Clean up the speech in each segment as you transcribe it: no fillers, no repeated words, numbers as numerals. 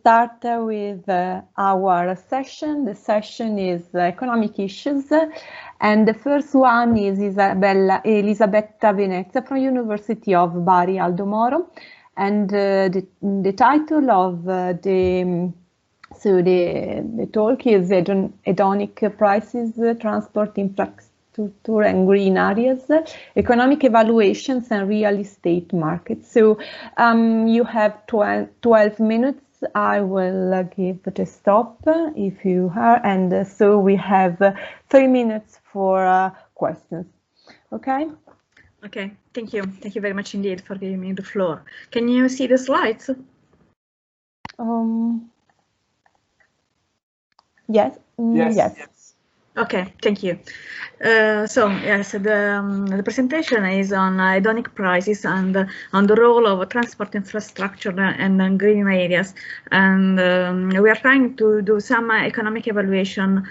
start with our session. The session is economic issues, and the first one is Elisabetta Venezia from University of Bari Aldo Moro, and the title of the talk is Hedonic Prices, Transport Infrastructure and Green Areas, Economic Evaluations and Real Estate Markets. So you have 12 minutes. I will give the stop if you are, and so we have 3 minutes for questions. Okay? Okay, thank you. Thank you very much indeed for giving me the floor. Can you see the slides? Yes. Yes. Okay, thank you. The presentation is on hedonic prices and on the role of transport infrastructure and green areas. And we are trying to do some economic evaluation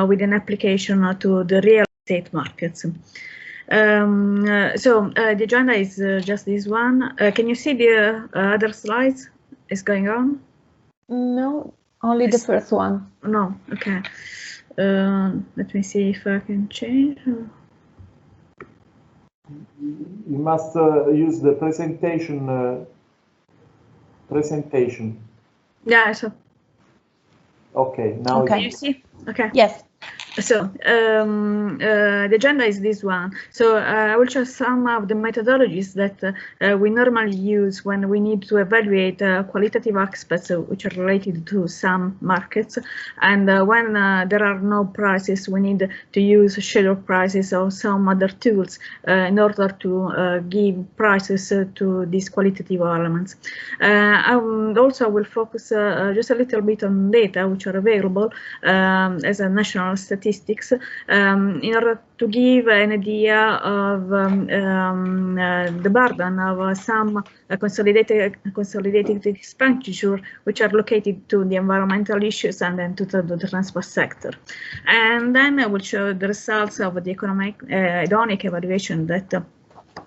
with an application to the real estate markets. The agenda is just this one. Can you see the other slides is going on? No, only the first one. No, okay. Let me see if I can change. You must use the presentation. Yeah, so. Okay, now. Okay. You see? Okay. Yes. So the agenda is this one. So I will show some of the methodologies that we normally use when we need to evaluate qualitative aspects which are related to some markets, and when there are no prices, we need to use schedule prices or some other tools in order to give prices to these qualitative elements. I also will focus just a little bit on data which are available as a national statistics in order to give an idea of the burden of some consolidated expenditure which are located to the environmental issues and then to the transport sector. And then I will show the results of the economic hedonic evaluation that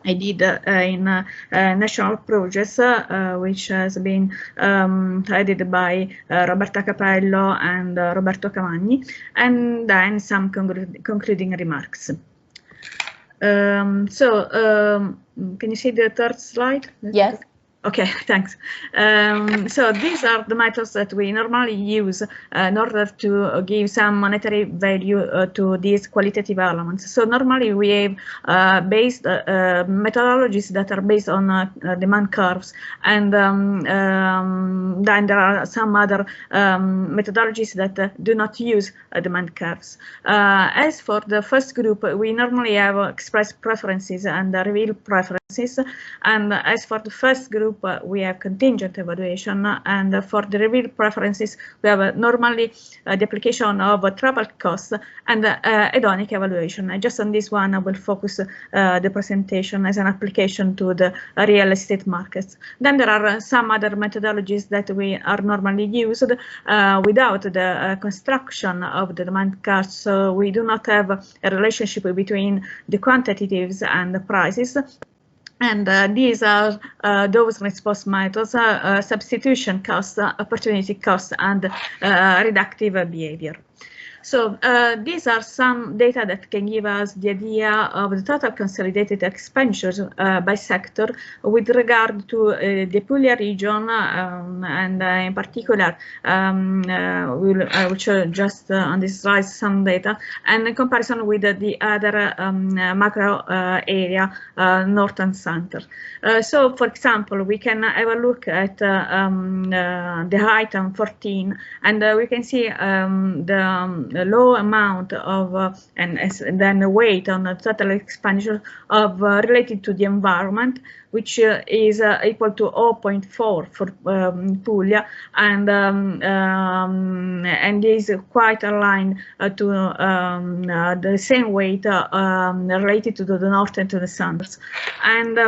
I did in national projects, which has been headed by Roberta Capello and Roberto Camagni, and then some concluding remarks. Can you see the third slide? Yes. Okay, thanks. So these are the methods that we normally use in order to give some monetary value to these qualitative elements. So normally we have based methodologies that are based on demand curves, and then there are some other methodologies that do not use demand curves. As for the first group, we normally have express preferences and reveal preferences, and as for the first group, we have contingent evaluation, and for the revealed preferences, we have normally the application of travel costs and hedonic evaluation. And just on this one, I will focus the presentation as an application to the real estate markets. Then there are some other methodologies that we are normally used without the construction of the demand curves. So we do not have a relationship between the quantitatives and the prices. And these are those response methods, substitution costs, opportunity costs, and reductive behavior. So these are some data that can give us the idea of the total consolidated expenditures by sector with regard to the Puglia region, and in particular, I will show just on this slide some data, and in comparison with the other macro area, north and center. So, for example, we can have a look at the item 14, and we can see the low amount of and then the weight on the total expenditure of related to the environment, which is equal to 0.4 for Puglia, and is quite aligned to the same weight related to the north and to the south. And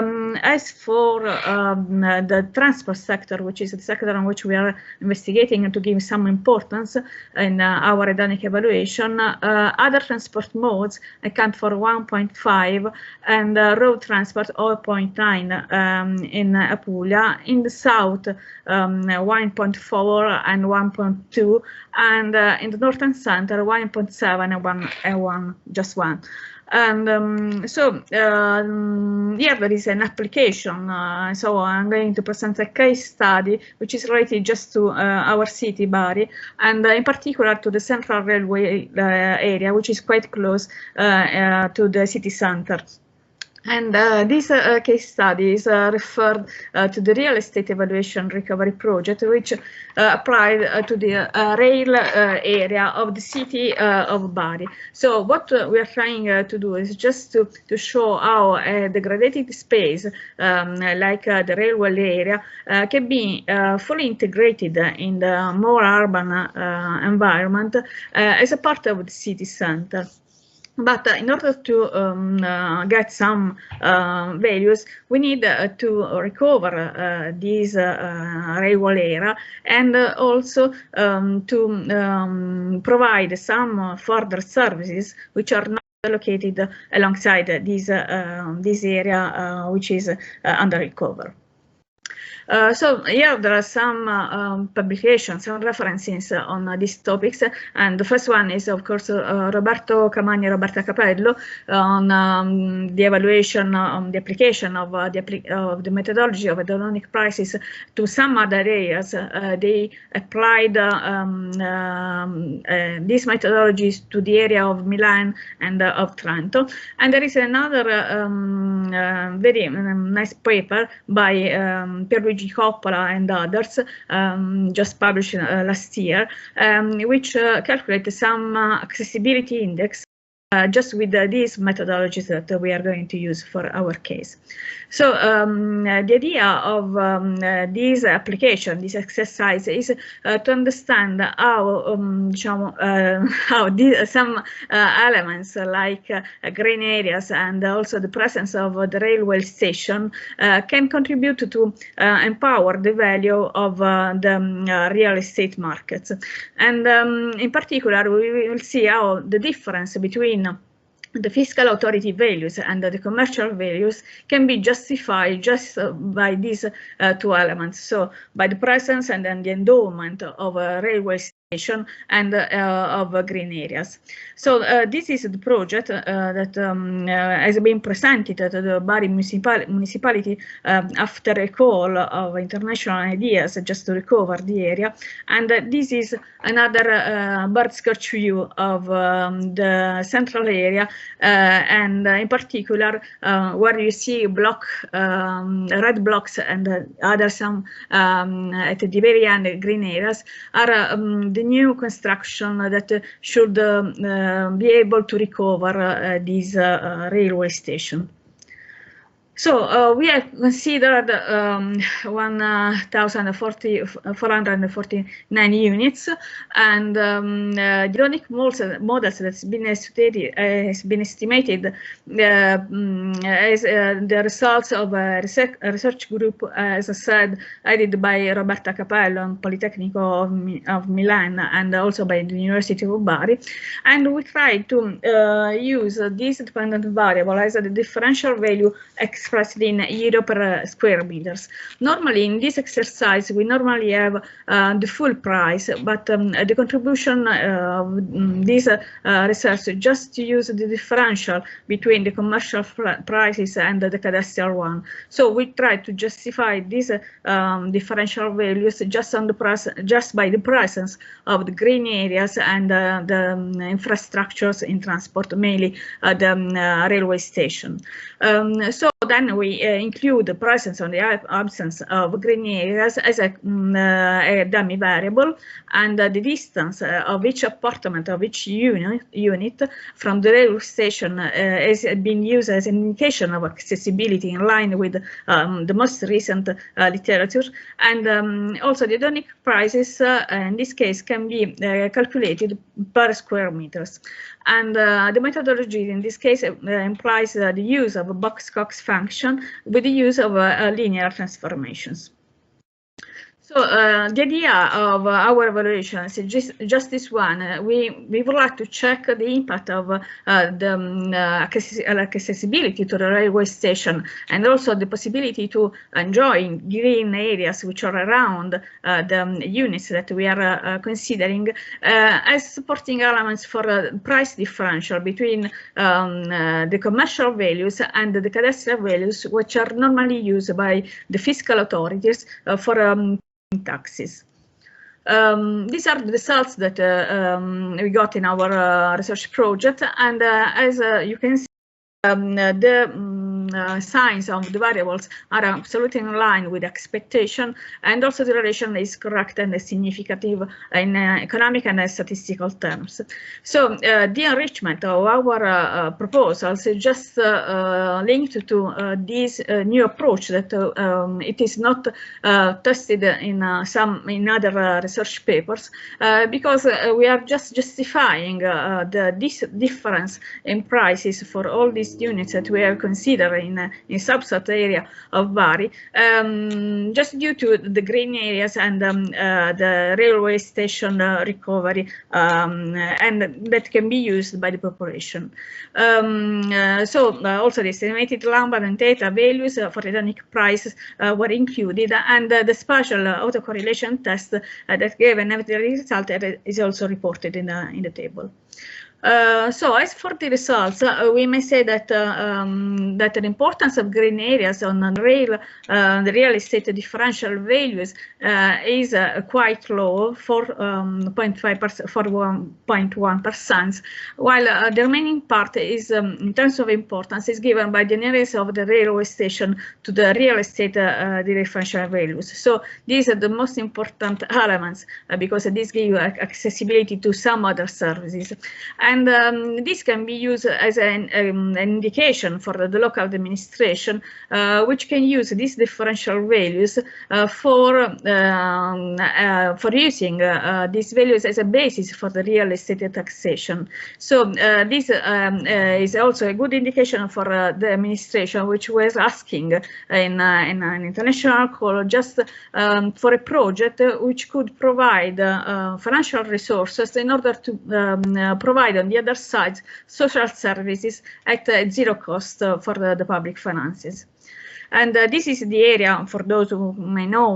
as for the transport sector, which is the sector on which we are investigating and to give some importance in our hedonic evaluation, other transport modes account for 1.5 and road transport 0.9 Apulia, in the south 1.4 and 1.2, and in the northern center 1.7 and 1, just 1. And here there is an application, so I'm going to present a case study which is related just to our city, Bari, and in particular to the central railway area, which is quite close to the city center. And this case study is referred to the real estate evaluation recovery project, which applied to the rail area of the city of Bari. So what we are trying to do is just to show how a degraded space, like the railway area, can be fully integrated in the more urban environment as a part of the city center. But in order to get some values, we need to recover this railway area, and also to provide some further services which are not located alongside this area which is under recovery. So here there are some publications, some references on these topics, and the first one is of course Roberto Camagni, Roberta Capello on the evaluation, the application of the methodology of hedonic prices to some other areas. They applied these methodologies to the area of Milan and of Trento. And there is another very nice paper by Pierluigi Coppola and others, just published last year, which calculate some accessibility index just with these methodologies that we are going to use for our case. So the idea of this application, this exercise, is to understand how, some elements like green areas and also the presence of the railway station can contribute to empower the value of the real estate markets. And in particular, we will see how the difference between the fiscal authority values and the commercial values can be justified just by these two elements. So by the presence and then the endowment of a railway station and of green areas. So this is the project that has been presented to the Bari municipality after a call of international ideas just to recover the area. And this is another bird's-eye view of the central area, and in particular where you see red blocks and other some at the very end green areas are the new construction that should be able to recover this railway station. So we have considered 1,449 units, and the hedonic models that's been estimated as the results of a research group, as I said, headed by Roberta Capello and Politecnico of Milan, and also by the University of Bari. And we tried to use this dependent variable as a differential value expressed in euro per square meters. Normally in this exercise we normally have the full price, but the contribution of this research just to use the differential between the commercial prices and the cadastral one. So we try to justify these differential values just on the just by the presence of the green areas and the infrastructures in transport, mainly the railway station. So then we include the presence or the absence of green areas as a dummy variable, and the distance of each apartment of each unit from the railway station has been used as an indication of accessibility in line with the most recent literature. And also the hedonic prices in this case can be calculated per square meters. And the methodology in this case implies the use of a Box-Cox function with the use of linear transformations. So the idea of our evaluations is just this one. We would like to check the impact of the accessibility to the railway station, and also the possibility to enjoy green areas which are around the units that we are considering as supporting elements for price differential between the commercial values and the cadastral values, which are normally used by the fiscal authorities for taxes. These are the results that we got in our research project, and as you can see, the signs of the variables are absolutely in line with expectation, and also the relation is correct and significant in economic and statistical terms. So the enrichment of our proposals is just linked to this new approach that it is not tested in other research papers, because we are just justifying this difference in prices for all these units that we are considering in subset area of Bari, just due to the green areas and the railway station recovery, and that can be used by the population. Also the estimated Lambda and theta values for hedonic prices were included, and the spatial autocorrelation test that gave an average result is also reported in the table. So as for the results, we may say that that the importance of green areas on the real estate differential values is quite low, 1.1%, while the remaining part is, in terms of importance, is given by the nearness of the railway station to the real estate differential values. So these are the most important elements because these give accessibility to some other services. And this can be used as an indication for the local administration, which can use these differential values for using these values as a basis for the real estate taxation. So this is also a good indication for the administration, which was asking in an international call just for a project which could provide financial resources in order to provide on the other side social services at zero cost for the public finances. And this is the area, for those who may know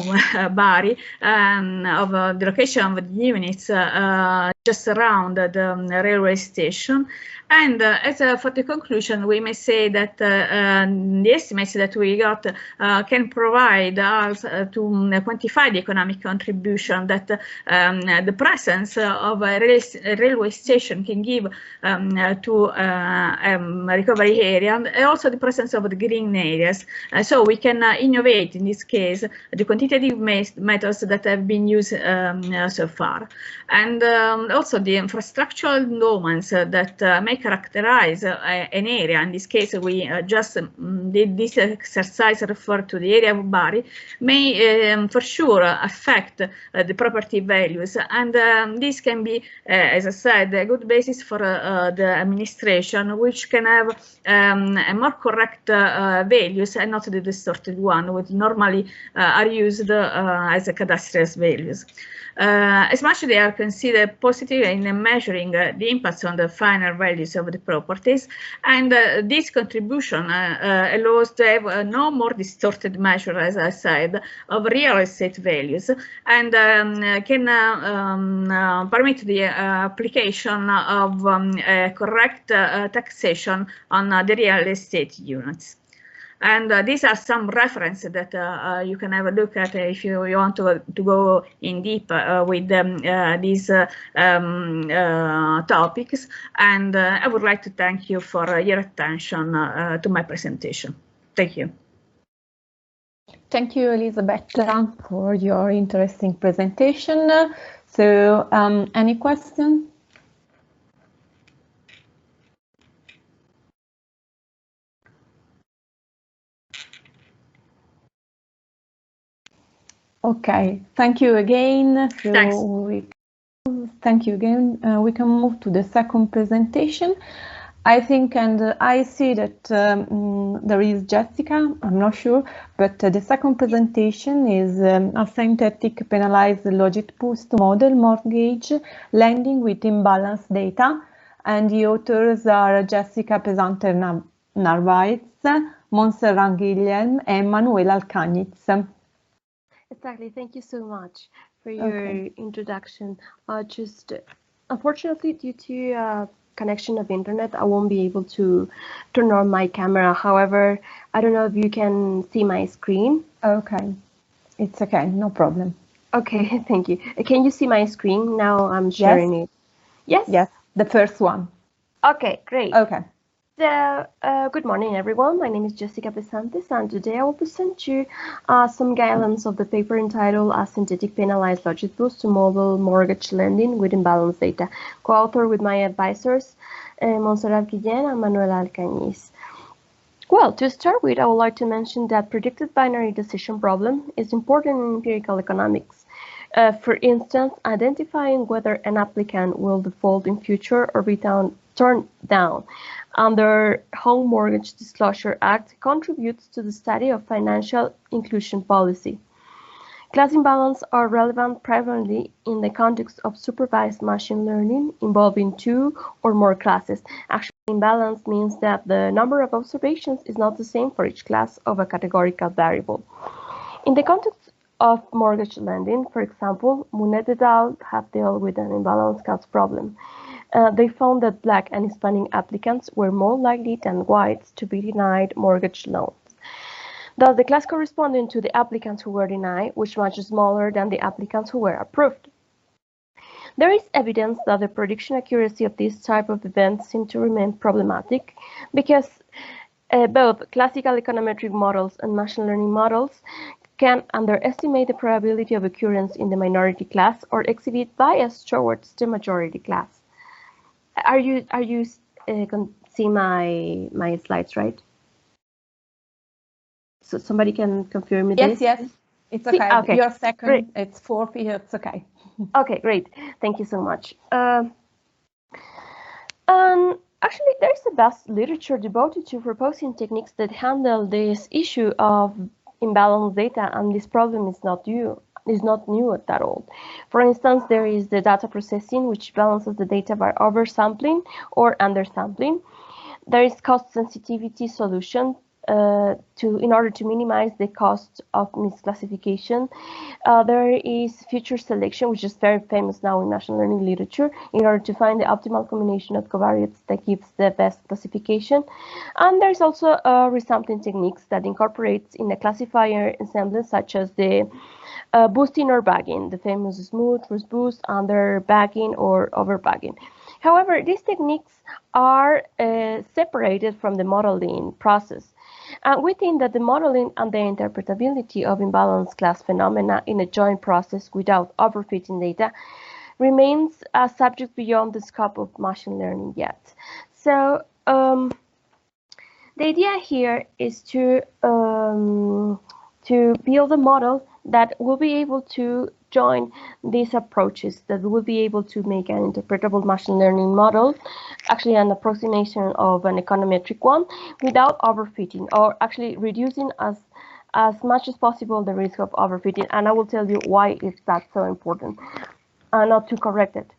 Bari, of the location of the units just around the railway station. And as for the conclusion, we may say that the estimates that we got can provide us to quantify the economic contribution that the presence of a railway station can give to a recovery area, and also the presence of the green areas. So we can innovate, in this case, the quantitative methods that have been used so far. And also the infrastructural endowments that may characterize an area. In this case, we just did this exercise referred to the area of Bari, may for sure affect the property values. And this can be, as I said, a good basis for the administration, which can have a more correct values and not the distorted one, which normally are used as a cadastral values. As much as they are considered positive in measuring the impacts on the final values of the properties, and this contribution allows to have no more distorted measure, as I said, of real estate values, and can permit the application of correct taxation on the real estate units. And these are some references that you can have a look at if you want to go in deep with these topics. And I would like to thank you for your attention to my presentation. Thank you. Thank you, Elisabetta, for your interesting presentation. So, any questions? Okay, thank you again. So Thanks. thank you again. We can move to the second presentation. I think, and I see that there is Jessica, I'm not sure, but the second presentation is a synthetic penalized logic boost model mortgage lending with imbalanced data. And the authors are Jessica Pesantez-Narvaez, Montserrat Guillem, and Manuela Alcañiz. Exactly. Thank you so much for your introduction. Just unfortunately, due to connection of internet, I won't be able to turn on my camera. However, I don't know if you can see my screen. Okay, it's okay, no problem. Okay, thank you. Can you see my screen? Now I'm sharing it. Yes? Yes, the first one. Okay, great. Okay. So, good morning, everyone. My name is Jessica Pesantez, and today I will present you some guidelines of the paper entitled "A Synthetic Penalized Logic Boost to Model Mortgage Lending with Imbalanced Data," co-authored with my advisors, Montserrat Guillem and Manuela Alcañiz. Well, to start with, I would like to mention that predicted binary decision problem is important in empirical economics. For instance, identifying whether an applicant will default in future or be turned down under Home Mortgage Disclosure Act contributes to the study of financial inclusion policy. Class imbalance are relevant primarily in the context of supervised machine learning involving two or more classes. Actually, imbalance means that the number of observations is not the same for each class of a categorical variable. In the context of mortgage lending, for example, Munet et al. Have dealt with an imbalance class problem. They found that Black and Hispanic applicants were more likely than whites to be denied mortgage loans. Thus, the class corresponding to the applicants who were denied was much smaller than the applicants who were approved. There is evidence that the prediction accuracy of this type of events seem to remain problematic because both classical econometric models and machine learning models can underestimate the probability of occurrence in the minority class or exhibit bias towards the majority class. Are you see my slides, right? So somebody can confirm me this? Yes, it's okay. Okay. You're second, great. It's fourth, it's okay. Okay, great. Thank you so much. Actually, there's a vast literature devoted to proposing techniques that handle this issue of imbalanced data, and this problem is not new at all. For instance, there is the data processing, which balances the data by oversampling or undersampling. There is cost sensitivity solution in order to minimize the cost of misclassification. There is feature selection, which is very famous now in machine learning literature, in order to find the optimal combination of covariates that gives the best classification. And there's also resampling techniques that incorporates in a classifier ensemble, such as the boosting or bagging, the famous smooth, first boost, under bagging, or over bagging. However, these techniques are separated from the modeling process. We think that the modeling and the interpretability of imbalanced class phenomena in a joint process without overfitting data remains a subject beyond the scope of machine learning yet. So the idea here is to build a model that will be able to join these approaches, that will be able to make an interpretable machine learning model, actually an approximation of an econometric one, without overfitting, or actually reducing as much as possible the risk of overfitting. And I will tell you why is that so important, not to correct it.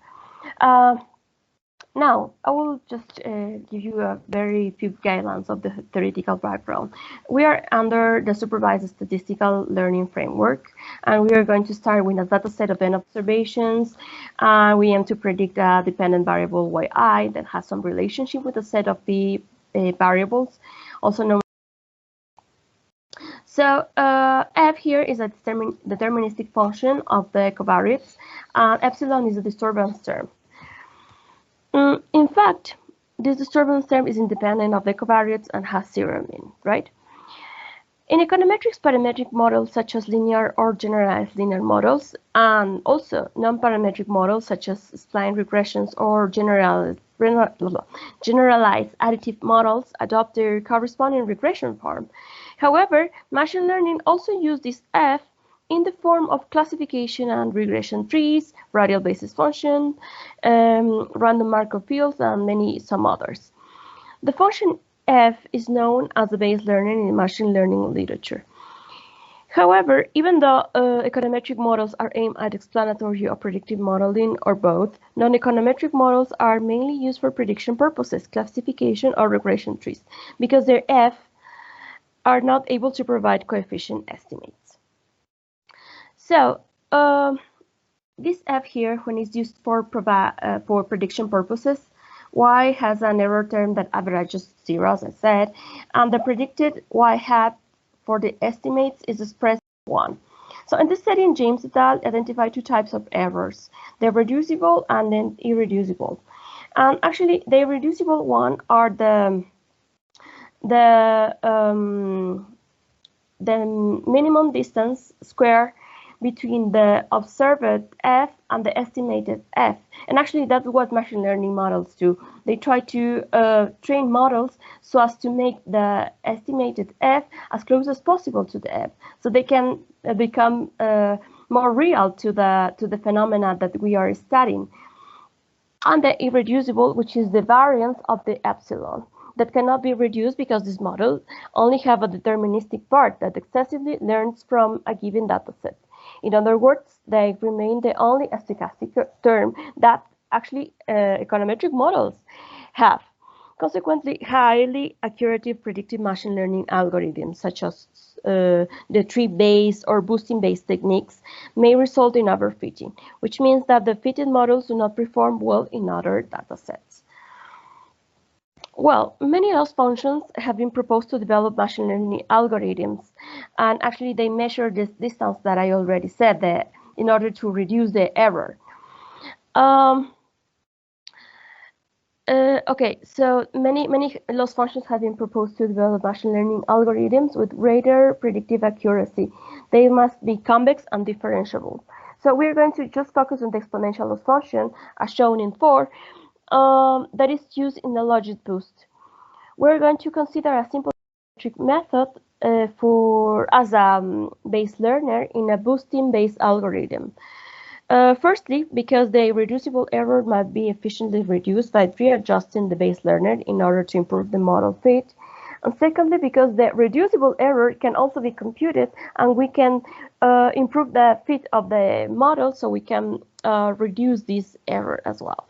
Now, I will just give you a very few guidelines of the theoretical background. We are under the supervised statistical learning framework, and we are going to start with a data set of n observations. We aim to predict a dependent variable yi that has some relationship with a set of the variables, also known. So f here is a deterministic function of the covariates, and epsilon is a disturbance term. In fact, this disturbance term is independent of the covariates and has zero mean, right? In econometrics, parametric models such as linear or generalized linear models, and also non-parametric models such as spline regressions or generalized additive models adopt their corresponding regression form. However, machine learning also uses this f in the form of classification and regression trees, radial basis function, random Markov fields, and some others. The function f is known as the base learner in machine learning literature. However, even though econometric models are aimed at explanatory or predictive modeling or both, non-econometric models are mainly used for prediction purposes, classification, or regression trees, because their f are not able to provide coefficient estimates. So this f here, when it's used for prediction purposes, y has an error term that averages 0, as I said, and the predicted y hat for the estimates is expressed as 1. So in this setting, James et al. Identified two types of errors, the reducible and then irreducible. And actually, the irreducible one are the minimum distance square between the observed f and the estimated f. And actually, that's what machine learning models do. They try to train models so as to make the estimated f as close as possible to the f, so they can become more real to the phenomena that we are studying. And the irreducible, which is the variance of the epsilon, that cannot be reduced because this model only have a deterministic part that excessively learns from a given data set. In other words, they remain the only stochastic term that actually econometric models have. Consequently, highly accurate predictive machine learning algorithms, such as the tree-based or boosting-based techniques, may result in overfitting, which means that the fitted models do not perform well in other data sets. Well, many loss functions have been proposed to develop machine learning algorithms, and actually they measure this distance that I already said, that in order to reduce the error. Okay, so many loss functions have been proposed to develop machine learning algorithms with greater predictive accuracy. They must be convex and differentiable. So we're going to just focus on the exponential loss function, as shown in 4, that is used in the logic boost. We're going to consider a simple method as a base learner in a boosting-based algorithm. Firstly, because the irreducible error might be efficiently reduced by readjusting the base learner in order to improve the model fit. And secondly, because the reducible error can also be computed and we can improve the fit of the model, so we can reduce this error as well.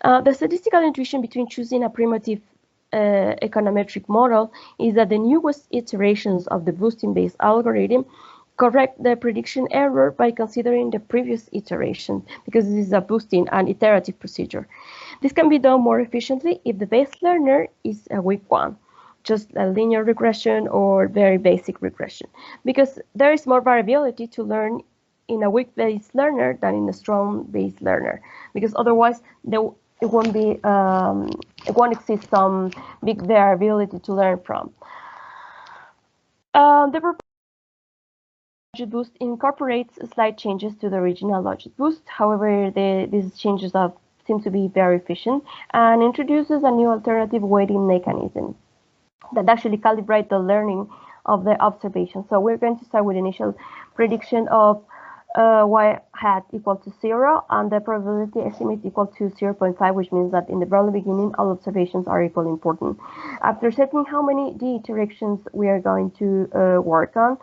The statistical intuition between choosing a primitive econometric model is that the newest iterations of the boosting-based algorithm correct the prediction error by considering the previous iteration, because this is a boosting and iterative procedure. This can be done more efficiently if the base learner is a weak one, just a linear regression or very basic regression, because there is more variability to learn in a weak base learner than in a strong base learner, because otherwise it won't exist some big variability to learn from. The logic boost incorporates slight changes to the original logic boost. However, these changes seem to be very efficient and introduces a new alternative weighting mechanism that actually calibrates the learning of the observation. So we're going to start with initial prediction of y hat equal to 0 and the probability estimate equal to 0.5, which means that in the very beginning all observations are equally important. After setting how many d iterations we are going to work on,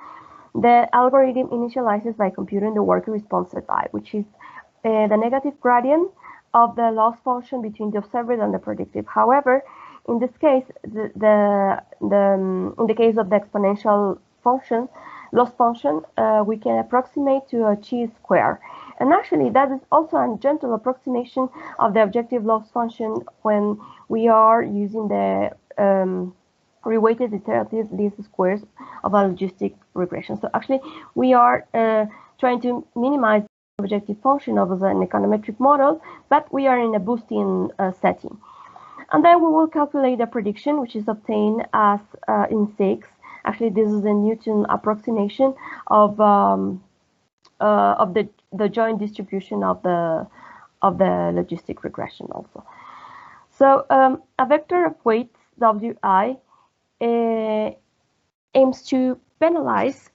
the algorithm initializes by computing the working response set I, which is the negative gradient of the loss function between the observed and the predictive. However, in this case, in the case of the exponential function, loss function, we can approximate to a chi-square. And actually, that is also a gentle approximation of the objective loss function when we are using the reweighted iterative least squares of a logistic regression. So actually, we are trying to minimize the objective function of an econometric model, but we are in a boosting setting. And then we will calculate the prediction, which is obtained as in 6. Actually, this is a Newton approximation of the joint distribution of the logistic regression also. So a vector of weights Wi aims to penalize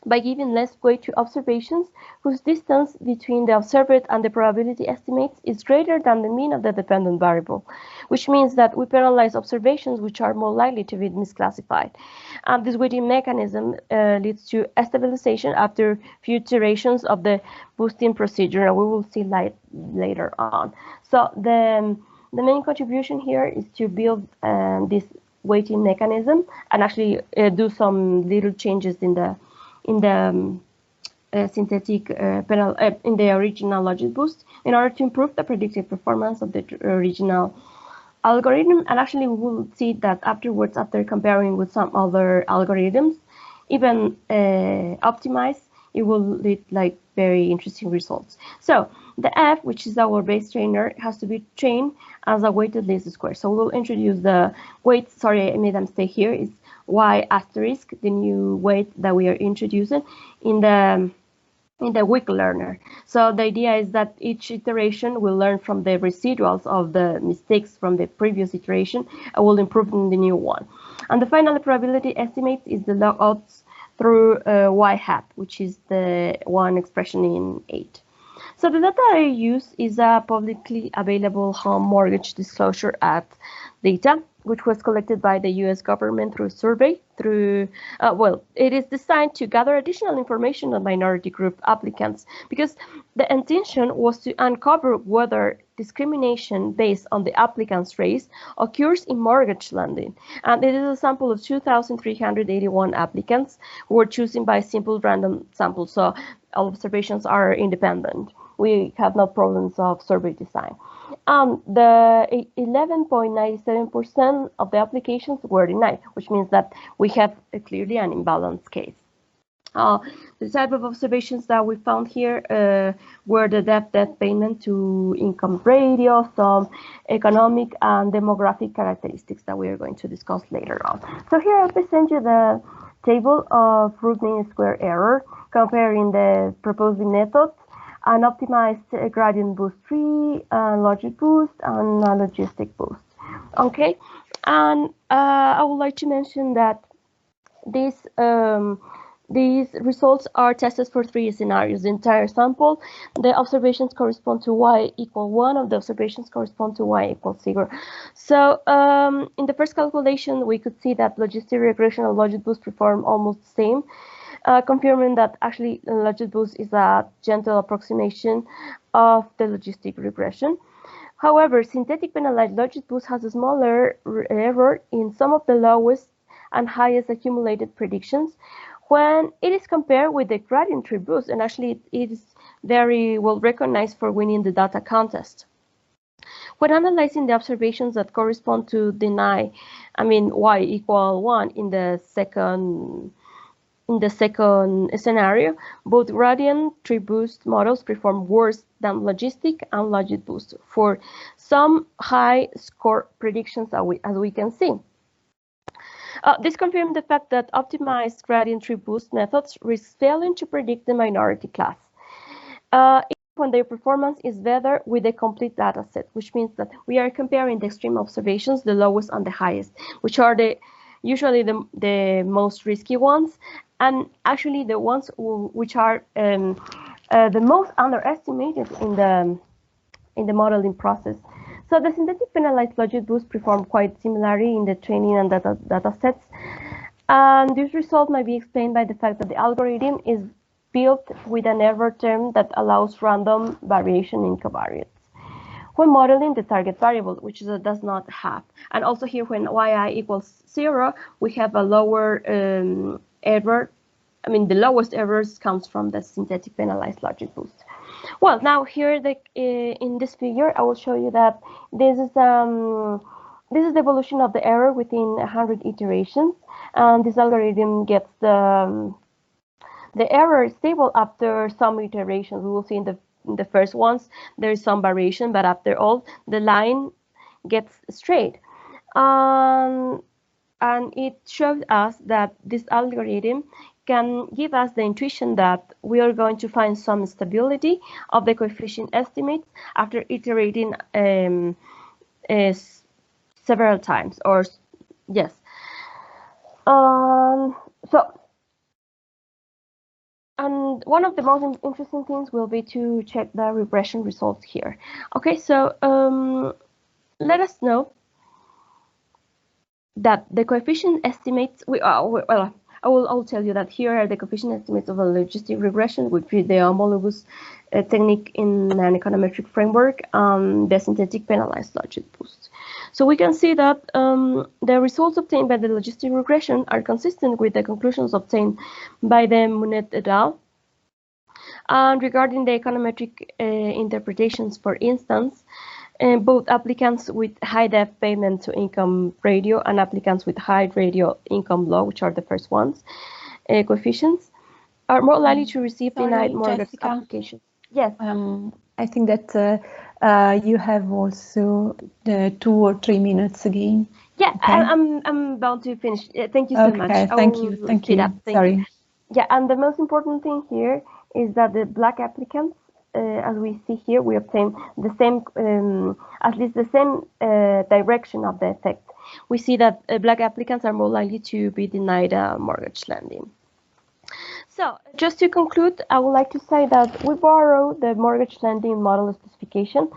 by giving less weight to observations whose distance between the observed and the probability estimates is greater than the mean of the dependent variable, which means that we penalize observations which are more likely to be misclassified. And this weighting mechanism leads to a stabilization after few iterations of the boosting procedure, and we will see later on. So the main contribution here is to build this weighting mechanism and actually do some little changes in the synthetic in the original logic boost in order to improve the predictive performance of the original algorithm. And actually we will see that afterwards, after comparing with some other algorithms, even optimized, it will lead like very interesting results. So the F, which is our base trainer, has to be trained as a weighted least square. So we'll introduce the weight, sorry, I made a mistake here, is Y asterisk, the new weight that we are introducing in the weak learner. So the idea is that each iteration will learn from the residuals of the mistakes from the previous iteration and will improve in the new one. And the final probability estimate is the log odds through Y hat, which is the one expression in 8. So the data I use is a publicly available home mortgage disclosure act data, which was collected by the US government through survey. Well, it is designed to gather additional information on minority group applicants because the intention was to uncover whether discrimination based on the applicant's race occurs in mortgage lending. And it is a sample of 2,381 applicants who were chosen by simple random sample. So all observations are independent. We have no problems of survey design. The 11.97% of the applications were denied, which means that we have clearly an imbalanced case. The type of observations that we found here were the debt payment to income ratio, some economic and demographic characteristics that we are going to discuss later on. So here I'll present you the table of root mean square error comparing the proposed method, an optimized gradient boost tree, logic boost, and a logistic boost. Okay, and I would like to mention that these results are tested for 3 scenarios. The entire sample, the observations correspond to y equal 1, of the observations correspond to y equal 0. So in the first calculation, we could see that logistic regression and logic boost perform almost the same. Confirming that actually logic boost is a gentle approximation of the logistic regression. However, synthetic penalized logic boost has a smaller error in some of the lowest and highest accumulated predictions when it is compared with the gradient tree boost, and actually it is very well recognized for winning the data contest. When analyzing the observations that correspond to deny, y equal 1 in the second scenario, both gradient tree boost models perform worse than logistic and logic boost for some high score predictions, as we can see. This confirms the fact that optimized gradient tree boost methods risk failing to predict the minority class, when their performance is better with a complete data set, which means that we are comparing the extreme observations, the lowest and the highest, which are usually the most risky ones, and actually the ones which are the most underestimated in the modeling process. So the synthetic penalized logic boost perform quite similarly in the training and data sets. And this result might be explained by the fact that the algorithm is built with an error term that allows random variation in covariates when modeling the target variable, which it does not have. And also here, when yi equals 0, we have a lower error. The lowest errors comes from the synthetic penalized logic boost. Well, now here in this figure, I will show you that this is the evolution of the error within 100 iterations, and this algorithm gets the error is stable after some iterations. We will see in the first ones there is some variation, but after all, the line gets straight. And it shows us that this algorithm can give us the intuition that we are going to find some stability of the coefficient estimates after iterating several times, or yes. So And one of the most interesting things will be to check the regression results here. Okay, so let us know that the coefficient estimates, I'll tell you that here are the coefficient estimates of a logistic regression, which is the homologous technique in an econometric framework, the synthetic penalized logic boost. So we can see that the results obtained by the logistic regression are consistent with the conclusions obtained by the Munet et al. And regarding the econometric interpretations, for instance, both applicants with high depth payment to income ratio and applicants with high radio income low, which are the first ones, coefficients, are more likely to receive denied mortgage applications. Yes. I think that you have also the 2 or 3 minutes again. Yeah, okay. I'm about to finish. Thank you so much. Thank you. Thank you. Sorry. Yeah, and the most important thing here is that the black applicants, as we see here, we obtain the same, at least the same direction of the effect. We see that black applicants are more likely to be denied mortgage lending. So, just to conclude, I would like to say that we borrow the mortgage lending model specification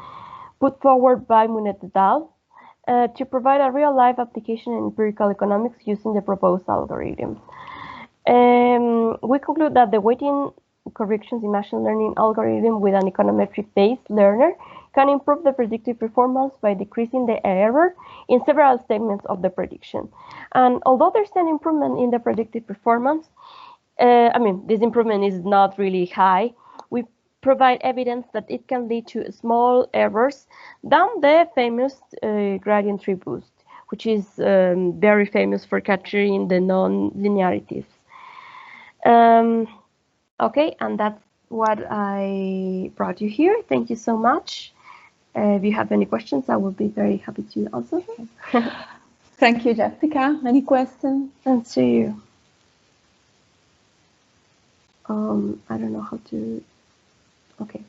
put forward by Munet et al. To provide a real-life application in empirical economics using the proposed algorithm. We conclude that the weighting corrections in machine learning algorithm with an econometric-based learner can improve the predictive performance by decreasing the error in several segments of the prediction. And although there's an improvement in the predictive performance, this improvement is not really high, we provide evidence that it can lead to small errors than the famous gradient tree boost, which is very famous for capturing the non-linearities. Okay, and that's what I brought you here. Thank you so much. If you have any questions, I will be very happy to answer. Thank you, Jessica. Any questions? And see you. I don't know how to. Okay.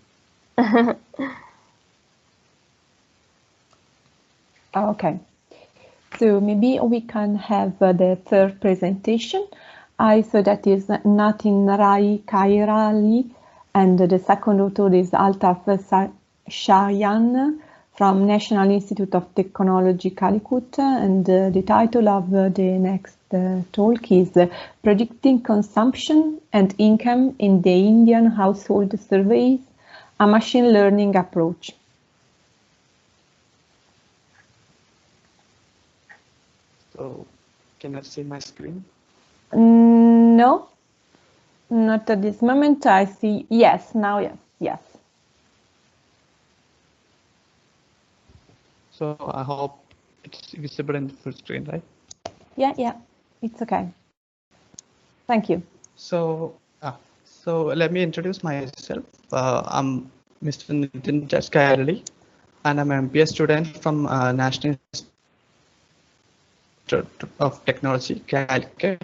Okay. So maybe we can have the third presentation. So that is Nithin Raj Kairali, and the second author is Altaf Shayan from National Institute of Technology, Calicut, and the title of the next talk is Predicting Consumption and Income in the Indian Household Surveys, a Machine Learning Approach. So, can I see my screen? No, not at this moment. I see, yes, now yes. So I hope it's visible in the full screen, right? Yeah, it's okay. Thank you. So let me introduce myself. I'm Mr. Nithin Raj Kairali, and I'm an MBA student from National Institute of Technology, Calicut,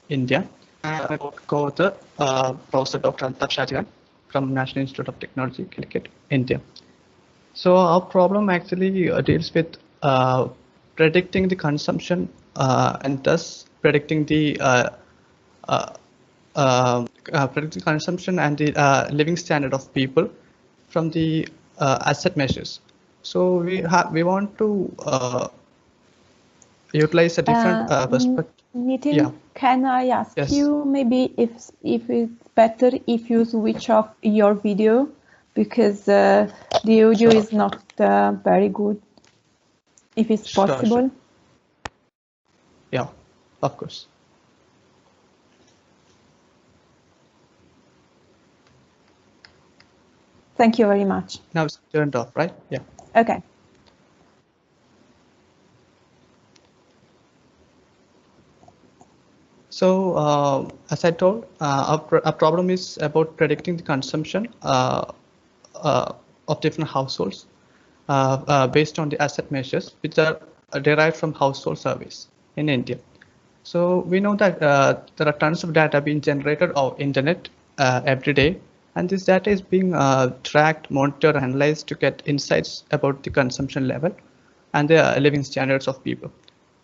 India. I'm a co-author, Professor Dr. Altaf Shayan from National Institute of Technology, Calicut, India. So our problem actually deals with predicting the consumption and thus predicting the consumption and the living standard of people from the asset measures. So we want to utilize a different perspective. Nithin, yeah. Can I ask you maybe if it's better if you switch off your video, because the audio is not very good, if it's possible? Sure. Yeah, of course. Thank you very much. Now it's turned off, right? Yeah. Okay. So as I told, our problem is about predicting the consumption of different households based on the asset measures which are derived from household surveys in India. So we know that there are tons of data being generated on internet every day, and this data is being tracked, monitored, analyzed to get insights about the consumption level and the living standards of people.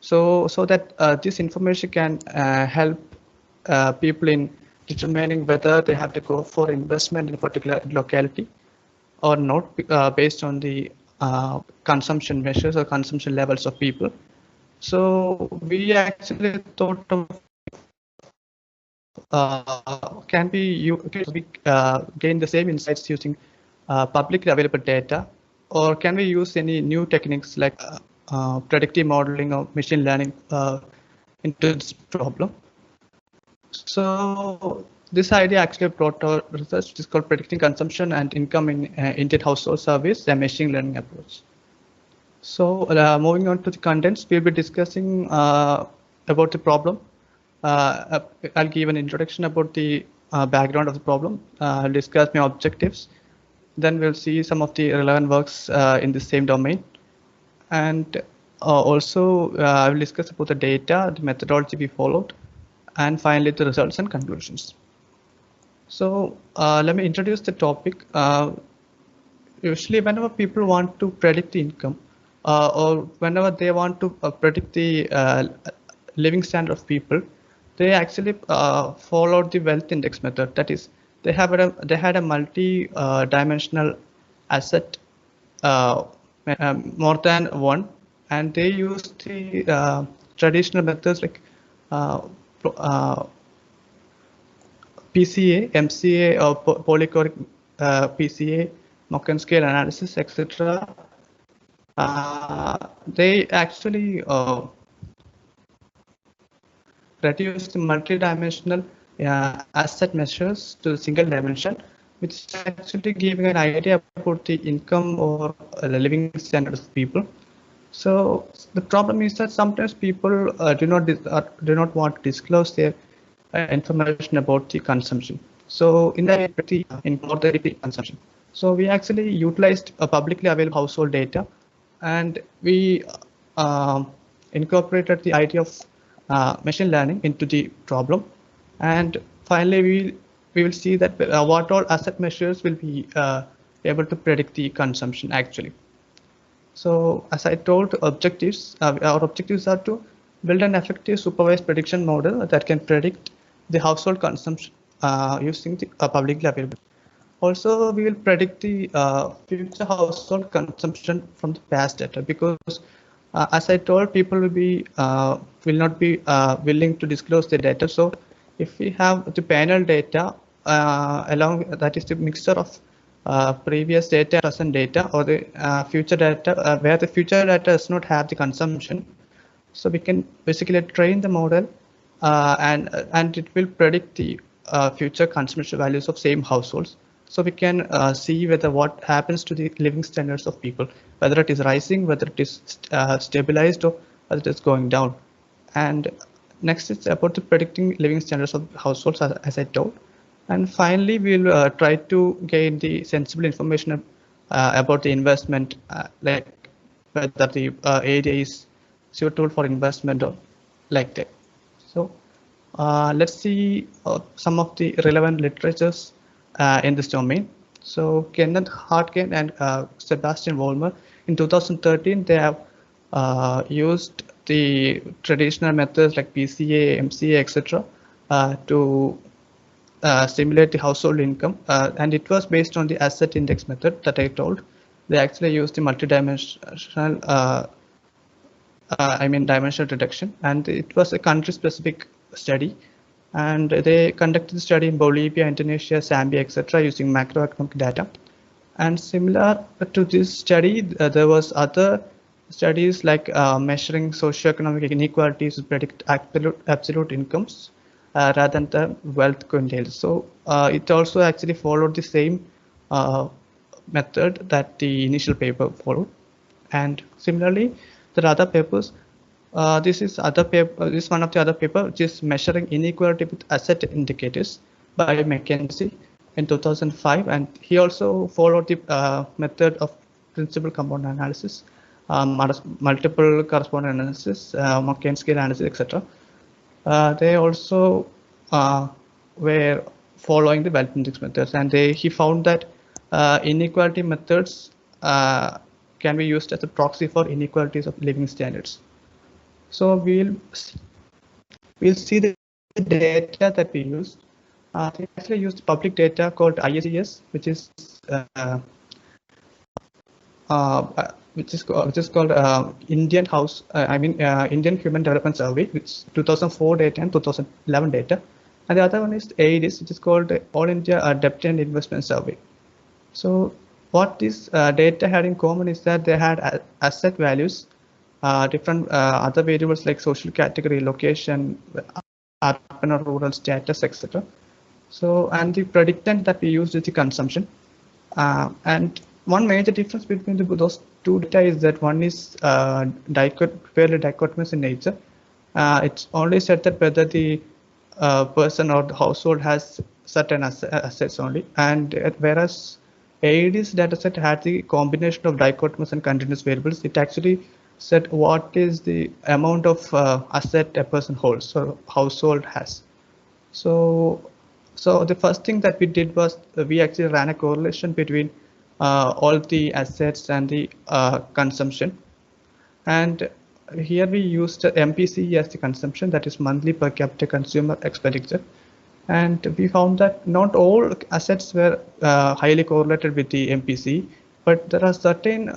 So that this information can help people in determining whether they have to go for investment in a particular locality or not, based on the consumption measures or consumption levels of people. So we actually thought of can we gain the same insights using publicly available data, or can we use any new techniques like predictive modeling or machine learning into this problem? So this idea actually brought our research, which is called predicting consumption and income in Indian household surveys, a machine learning approach. So moving on to the contents, we'll be discussing about the problem. I'll give an introduction about the background of the problem. I'll discuss my objectives. Then we'll see some of the relevant works in the same domain. And also I will discuss about the data, the methodology we followed, and finally the results and conclusions. So let me introduce the topic. Usually whenever people want to predict the income, or whenever they want to predict the living standard of people, they actually followed the wealth index method. That is, they had a multi-dimensional asset, more than one, and they used the traditional methods like PCA, MCA, or polychoric PCA, Mocken scale analysis, etc. They actually reduce the multi-dimensional asset measures to a single dimension, which is actually giving an idea about the income or living standards of people. So the problem is that sometimes people do not want to disclose their information about the consumption. So in the consumption. So we actually utilized a publicly available household data, and we incorporated the idea of machine learning into the problem. And finally, we will see that what all asset measures will be able to predict the consumption actually. So as I told, objectives, our objectives are to build an effective supervised prediction model that can predict the household consumption using the publicly available. Also, we will predict the future household consumption from the past data, because as I told, people will not be willing to disclose the data. So if we have the panel data along, that is the mixture of previous data, present data, or the future data, where the future data does not have the consumption, so we can basically train the model and it will predict the future consumption values of same households. So we can see whether what happens to the living standards of people, whether it is rising, whether it is stabilized, or whether it is going down. And next is about the predicting living standards of households, as I told. And finally, we'll try to gain the sensible information about the investment, like whether the area is suitable for investment or like that. So let's see some of the relevant literatures in this domain. So Kenneth Hartgen and Sebastian Vollmer in 2013, they have used the traditional methods like PCA, MCA, etc. To simulate the household income, and it was based on the asset index method that I told. They actually used the multi-dimensional, dimensional reduction, and it was a country-specific study. And they conducted the study in Bolivia, Indonesia, Zambia, etc., using macroeconomic data. And similar to this study, there was other studies like measuring socioeconomic inequalities to predict absolute incomes rather than the wealth quintile. So it also actually followed the same method that the initial paper followed. And similarly, there are other papers. This is one of the other paper, which is measuring inequality with asset indicators by McKenzie in 2005, and he also followed the method of principal component analysis, multiple correspondent analysis, Mocken scale analysis, etc. They also were following the wealth index methods, and he found that inequality methods can be used as a proxy for inequalities of living standards. So we'll see the data that we used, They actually used public data called ISDS, which is called Indian Indian Human Development Survey, which is 2004 data and 2011 data, and the other one is AIDIS, which is called All India Debt and Investment Survey. So what this data had in common is that they had asset values, different other variables like social category, location, urban or rural status, etc. So, and the predictant that we used is the consumption. And one major difference between those two data is that one is fairly dichotomous in nature. It's only said that whether the person or the household has certain assets only, and whereas AID's dataset had the combination of dichotomous and continuous variables. It actually said what is the amount of asset a person holds or household has. So the first thing that we did was we actually ran a correlation between all the assets and the consumption. And here we used MPC as the consumption, that is monthly per capita consumer expenditure. And we found that not all assets were highly correlated with the MPC, but there are certain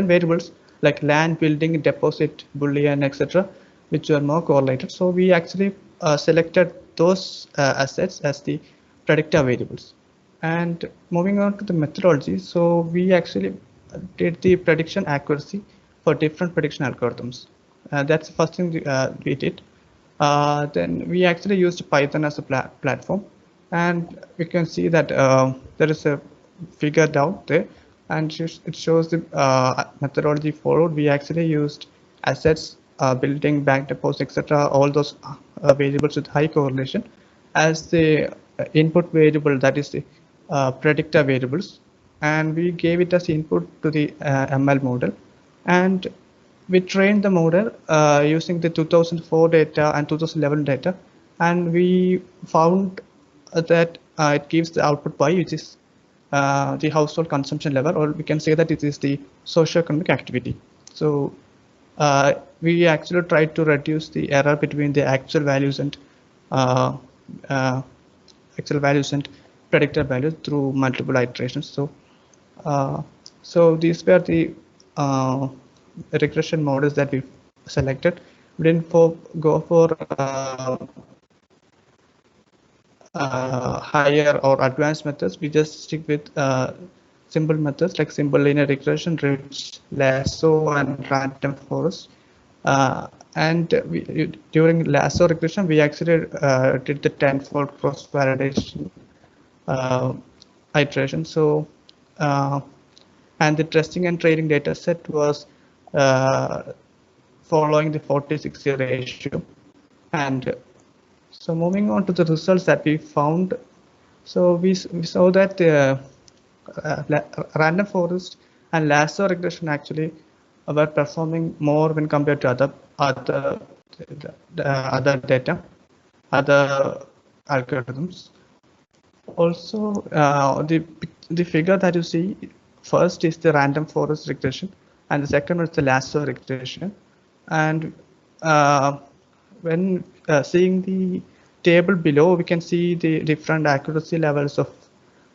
variables like land, building, deposit, bullion, etc., which were more correlated. So we actually selected those assets as the predictor variables. And moving on to the methodology, so we actually did the prediction accuracy for different prediction algorithms. That's the first thing we did. Then we actually used Python as a platform, and we can see that there is a figure down there, and it shows the methodology followed. We actually used assets, building, bank deposit, etc., all those variables with high correlation as the input variable, that is the predictor variables, and we gave it as input to the ML model, and we trained the model using the 2004 data and 2011 data, and we found that it gives the output Y, which is the household consumption level, or we can say that it is the socioeconomic activity. So we actually tried to reduce the error between the actual values and predictor values through multiple iterations. So these were the regression models that we selected. We didn't go for higher or advanced methods. We just stick with simple methods like simple linear regression, ridge, lasso, and random forest. And during lasso regression, we actually did the tenfold cross validation iteration. So and the testing and training data set was following the 40-60 ratio. And so moving on to the results that we found, so we saw that the random forest and lasso regression actually were performing more when compared to other algorithms. Also, the figure that you see first is the random forest regression, and the second one is the lasso regression. And when seeing the table below, we can see the different accuracy levels of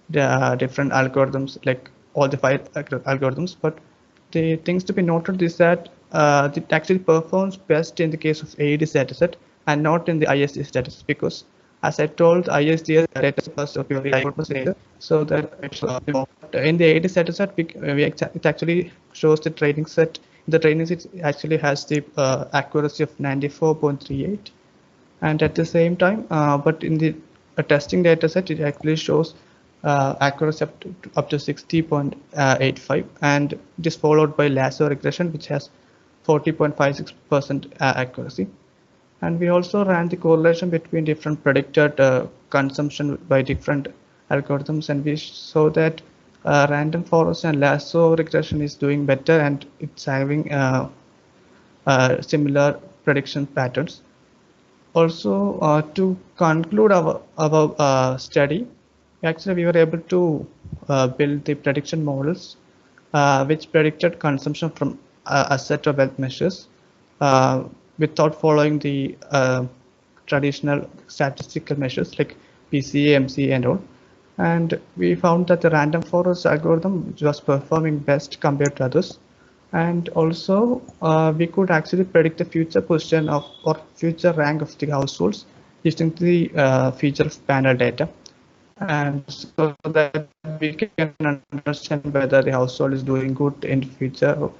the different algorithms, like all the 5 algorithms. But the things to be noted is that it actually performs best in the case of AID's dataset and not in the ISDS dataset, because as I told, the ISDS dataset was of purely dichotomous nature, so that in the AID's dataset, it actually shows the training set. The training set actually has the accuracy of 94.38, and at the same time, but in the testing dataset, it actually shows accuracy up to 60.85, and it is followed by lasso regression, which has 40.56% accuracy. And we also ran the correlation between different predicted consumption by different algorithms, and we saw that random forest and lasso regression is doing better, and it's having similar prediction patterns. Also, to conclude our study, actually we were able to build the prediction models which predicted consumption from a set of wealth measures without following the traditional statistical measures like PCA, MCA, and all. And we found that the random forest algorithm was performing best compared to others. And also, we could actually predict the future position of or future rank of the households using the feature of panel data. And so that we can understand whether the household is doing good in the future or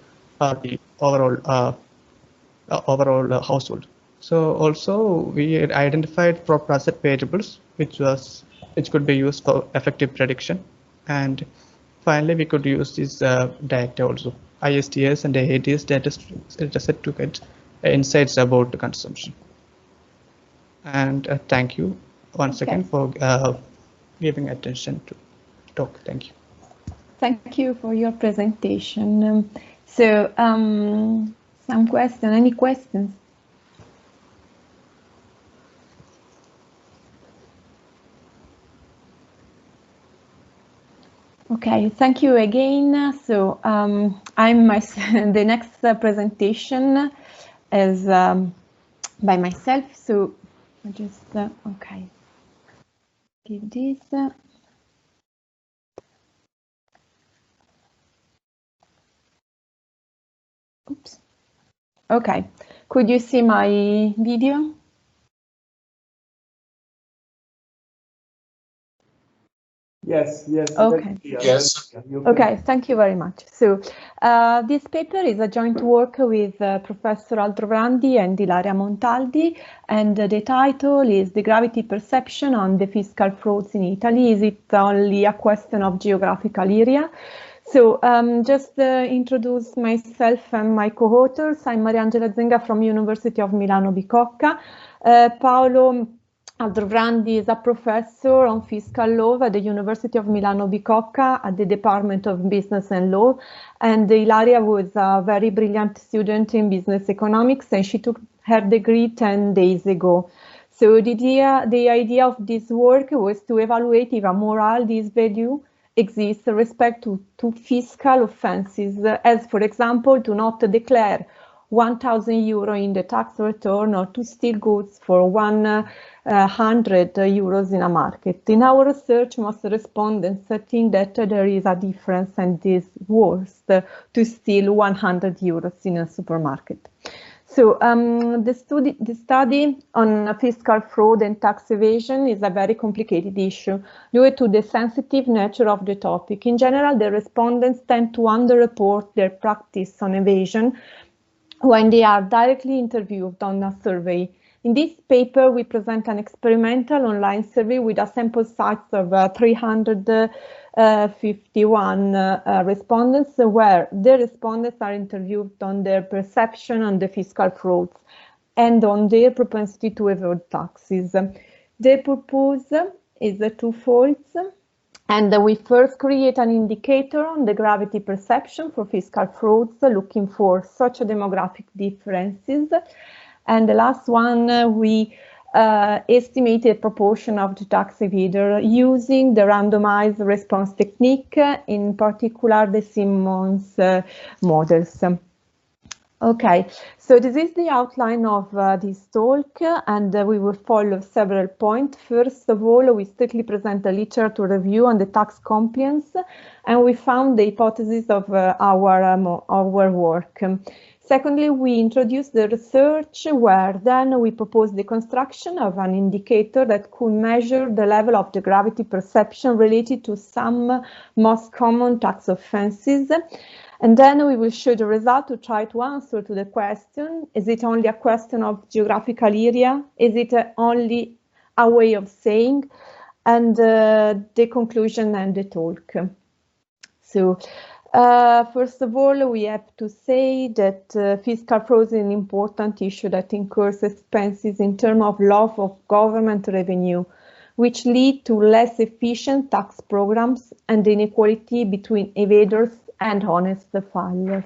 the overall household. So also we identified proper asset variables, which could be used for effective prediction. And finally, we could use this data also, ISTS and ADS data set to get insights about the consumption. And thank you once again for giving attention to talk. Thank you. Thank you for your presentation. Some questions, any questions? Okay, thank you again. So I'm the next presentation is by myself. So I just okay, give this. Oops. Okay, could you see my video? Yes. Okay. Yes. Okay, thank you very much. So this paper is a joint work with Professor Aldovrandi and Ilaria Montaldi, and the title is The Gravity Perception on the Fiscal Frauds in Italy. Is it only a question of geographical area? So just introduce myself and my co-authors. I'm Mariangela Zenga from University of Milano Bicocca. Paolo Aldovrandi is a professor on fiscal law at the University of Milano Bicocca at the Department of Business and Law. And Ilaria was a very brilliant student in business economics, and she took her degree 10 days ago. So the idea of this work was to evaluate if a moral disvalue exists with respect to fiscal offenses, as for example, to not declare 1,000 euro in the tax return or to steal goods for 100 euros in a market. In our research, most respondents think that there is a difference and it is worse to steal 100 euros in a supermarket. So the study on fiscal fraud and tax evasion is a very complicated issue due to the sensitive nature of the topic. In general, the respondents tend to underreport their practice on evasion when they are directly interviewed on a survey. In this paper, we present an experimental online survey with a sample size of 351 respondents, where the respondents are interviewed on their perception on the fiscal frauds and on their propensity to evade taxes. The purpose is twofold. And we first create an indicator on the gravity perception for fiscal frauds, looking for socio-demographic differences. And the last one, we estimate the proportion of the tax evader using the randomized response technique, in particular the Simmons models. Okay, so this is the outline of this talk, and we will follow several points. First of all, we strictly present a literature review on the tax compliance, and we found the hypothesis of our work. Secondly, we introduce the research, where then we propose the construction of an indicator that could measure the level of the gravity perception related to some most common tax offenses. And then we will show the result to try to answer to the question, is it only a question of geographical area? Is it only a way of saying? And the conclusion and the talk. So first of all, we have to say that fiscal fraud is an important issue that incurs expenses in terms of loss of government revenue, which lead to less efficient tax programs and inequality between evaders and honest filers.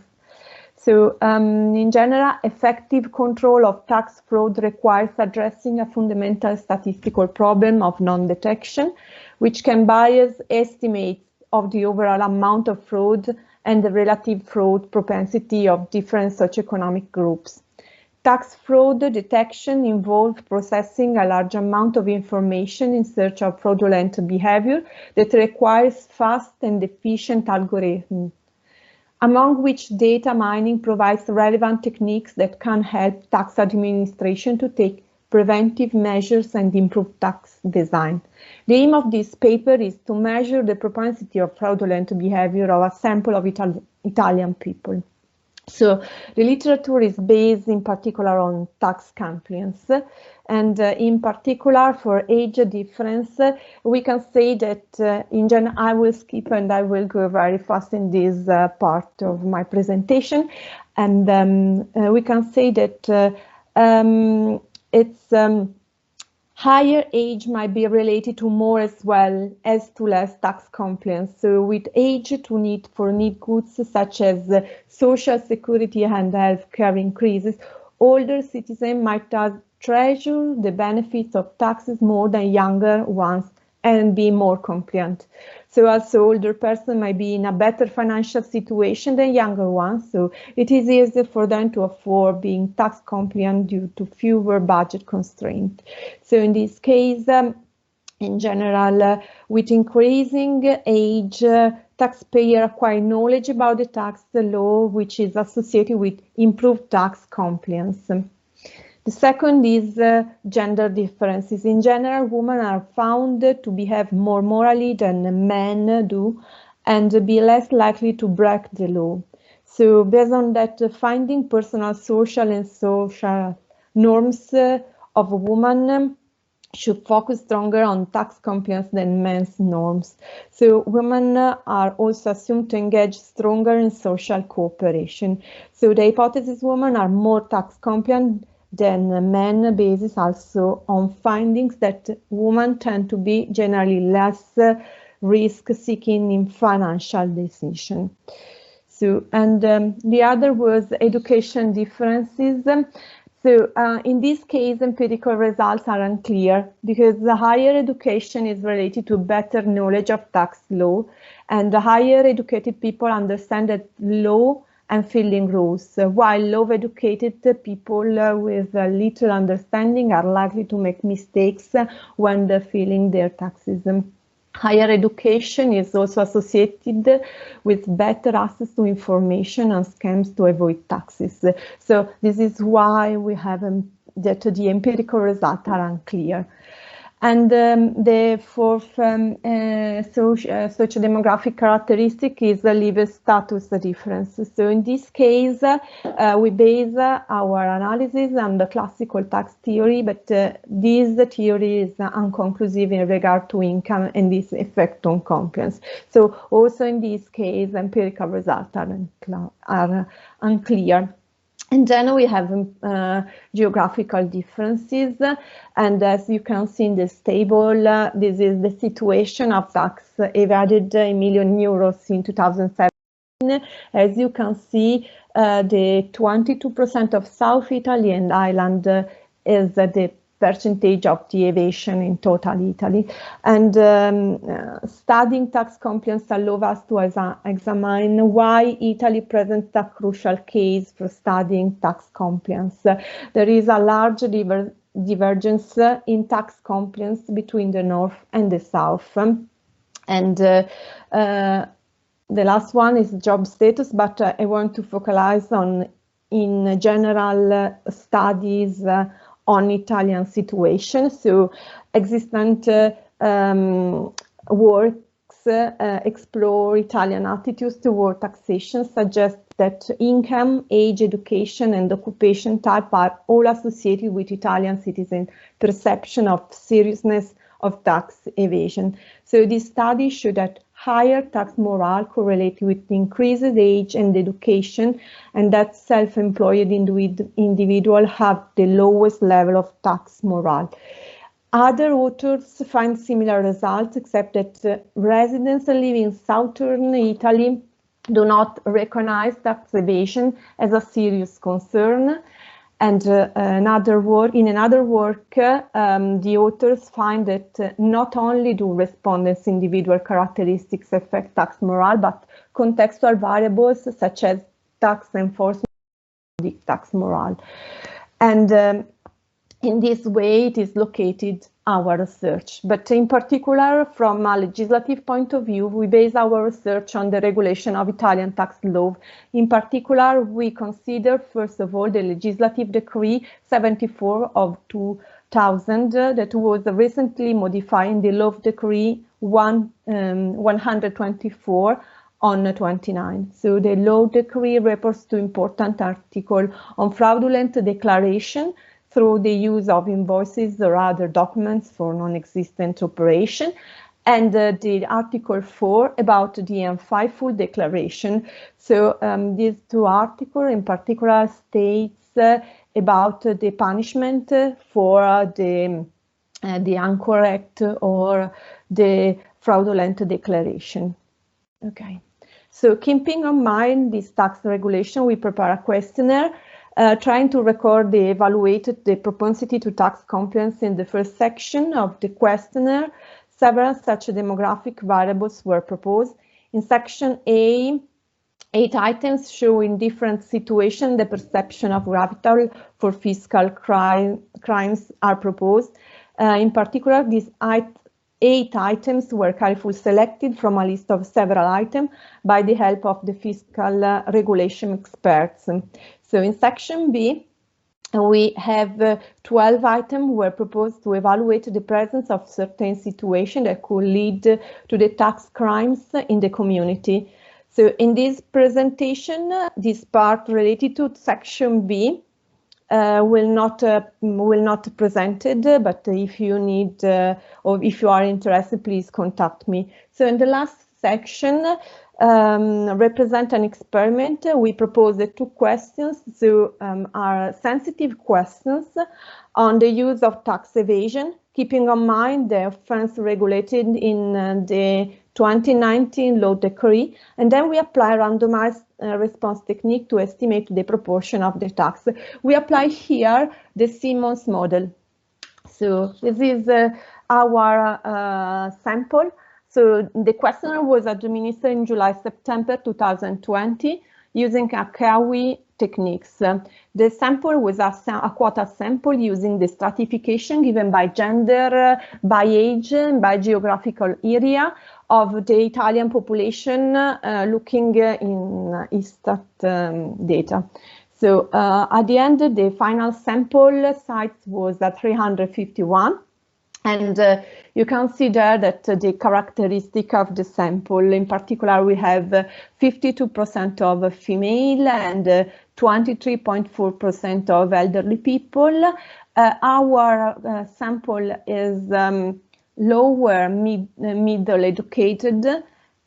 So in general, effective control of tax fraud requires addressing a fundamental statistical problem of non-detection, which can bias estimates of the overall amount of fraud and the relative fraud propensity of different socioeconomic groups. Tax fraud detection involves processing a large amount of information in search of fraudulent behavior that requires fast and efficient algorithms, among which data mining provides relevant techniques that can help tax administration to take preventive measures and improve tax design. The aim of this paper is to measure the propensity of fraudulent behavior of a sample of Italian people. So the literature is based in particular on tax compliance, and in particular for age difference, we can say that in general, I will skip and I will go very fast in this part of my presentation, and we can say that higher age might be related to more as well as to less tax compliance. So with age to need for need goods such as social security and health care increases, older citizens might thus treasure the benefits of taxes more than younger ones and be more compliant. So also older person might be in a better financial situation than younger ones, so it is easier for them to afford being tax compliant due to fewer budget constraints. So in this case, in general, with increasing age, taxpayers acquire knowledge about the tax law, which is associated with improved tax compliance. The second is gender differences. In general, women are found to behave more morally than men do and be less likely to break the law. So based on that finding, personal, social and social norms of women should focus stronger on tax compliance than men's norms. So women are also assumed to engage stronger in social cooperation. So the hypothesis women are more tax compliant than men bases also on findings that women tend to be generally less risk-seeking in financial decisions. So, and the other was education differences. So in this case, empirical results are unclear because the higher education is related to better knowledge of tax law, and the higher educated people understand that law and filling rules, while low-educated people with little understanding are likely to make mistakes when they're filling their taxes. Higher education is also associated with better access to information and scams to avoid taxes. So this is why we have that the empirical results are unclear. And the fourth socio-demographic characteristic is the living status difference. So in this case, we base our analysis on the classical tax theory, but this theory is unconclusive in regard to income and its effect on compliance. So also in this case, empirical results are unclear. And then we have geographical differences, and as you can see in this table, this is the situation of tax evaded in million euros in 2007. As you can see, the 22% of South Italy and Ireland is the percentage of the evasion in total Italy. And studying tax compliance allows us to examine why Italy presents a crucial case for studying tax compliance. There is a large divergence in tax compliance between the North and the South. And the last one is job status, but I want to focalize on, in general, studies on Italian situation. So existent works explore Italian attitudes toward taxation, suggest that income, age, education, and occupation type are all associated with Italian citizen perception of seriousness of tax evasion. So this study showed that higher tax morale correlated with increased age and education, and that self-employed individuals have the lowest level of tax morale. Other authors find similar results, except that residents living in southern Italy do not recognize tax evasion as a serious concern. And in another work, the authors find that not only do respondents' individual characteristics affect tax morale, but contextual variables such as tax enforcement predict tax morale. And in this way, it is located our research. But in particular, from a legislative point of view, we base our research on the regulation of Italian tax law. In particular, we consider, first of all, the legislative decree 74 of 2000 that was recently modifying the law decree 124 on 29. So the law decree refers to important article on fraudulent declaration through the use of invoices or other documents for non-existent operation, and the Article 4 about the DM5 full declaration. So these two articles in particular states about the punishment for the incorrect or the fraudulent declaration. Okay, so keeping in mind this tax regulation, we prepare a questionnaire trying to record the propensity to tax compliance in the first section of the questionnaire. Several such demographic variables were proposed. In section A, 8 items show in different situations the perception of gravity for fiscal crimes are proposed. In particular, these 8 items were carefully selected from a list of several items by the help of the fiscal regulation experts. So in section B, we have 12 items were proposed to evaluate the presence of certain situations that could lead to the tax crimes in the community. So in this presentation, this part related to section B will not presented, but if you need or if you are interested, please contact me. So in the last section, represent an experiment. We propose 2 questions, so are sensitive questions on the use of tax evasion, keeping in mind the offense regulated in the 2019 law decree, and then we apply randomized response technique to estimate the proportion of the tax. We apply here the Simmons model. So this is our sample. So the questionnaire was administered in July-September 2020 using a KAWI techniques. The sample was a quota sample using the stratification given by gender, by age, and by geographical area of the Italian population looking in Istat data. So at the end, the final sample size was at 351. And you can see there that the characteristic of the sample, in particular, we have 52% of female and 23.4% of elderly people. Our sample is lower middle educated,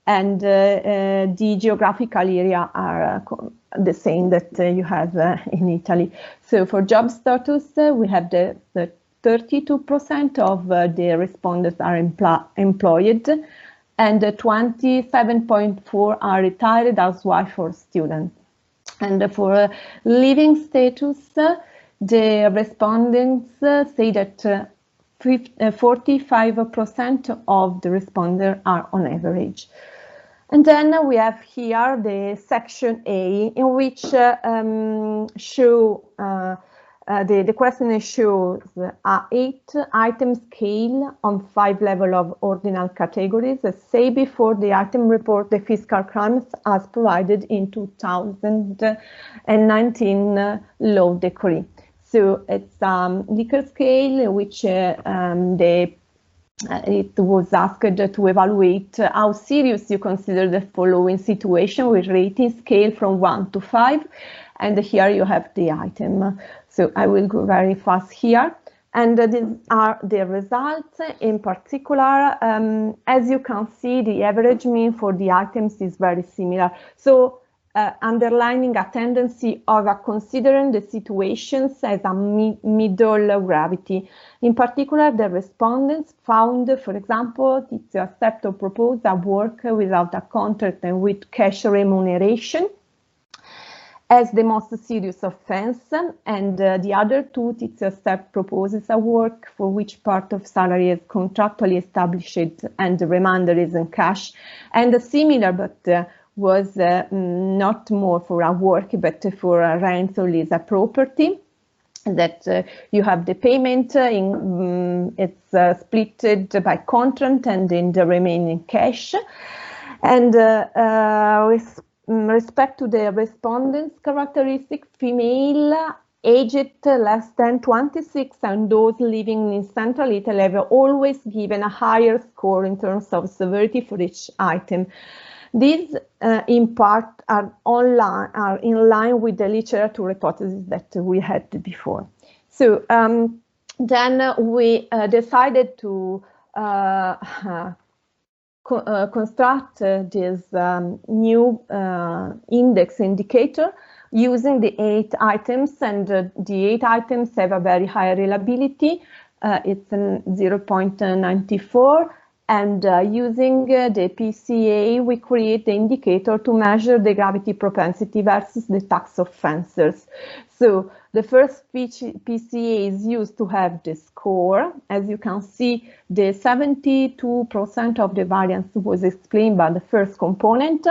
and the geographical area are the same that you have in Italy. So for job status, we have the 32% of the respondents are employed, and 27.4% are retired housewife or student. And for living status, the respondents say that 45% of the respondents are on average. And then we have here the section A, in which the questionnaire shows a 8-item scale on 5 levels of ordinal categories, say before the item report the fiscal crimes as provided in 2019 law decree. So it's a Likert scale, which it was asked to evaluate how serious you consider the following situation with rating scale from 1 to 5. And here you have the item. So I will go very fast here. And these are the results. In particular, as you can see, the average mean for the items is very similar. So underlining a tendency of considering the situations as a middle gravity. In particular, the respondents found, for example, to accept or propose a work without a contract and with cash remuneration as the most serious offense, and the other two, Tizio Step proposes a work for which part of salary is contractually established and the remainder is in cash, and similar but was not more for a work but for a rent or lease a property. that you have the payment it's split by contract and in the remaining cash. And with respect to the respondents' characteristic, female aged less than 26 and those living in central Italy have always given a higher score in terms of severity for each item. These, in part, are in line with the literature hypothesis that we had before. So then we decided to construct this new index indicator using the 8 items, and the 8 items have a very high reliability. It's 0.94. And using the PCA, we create the indicator to measure the gravity propensity versus the tax offenders. So the first PCA is used to have the score. As you can see, the 72% of the variance was explained by the first component.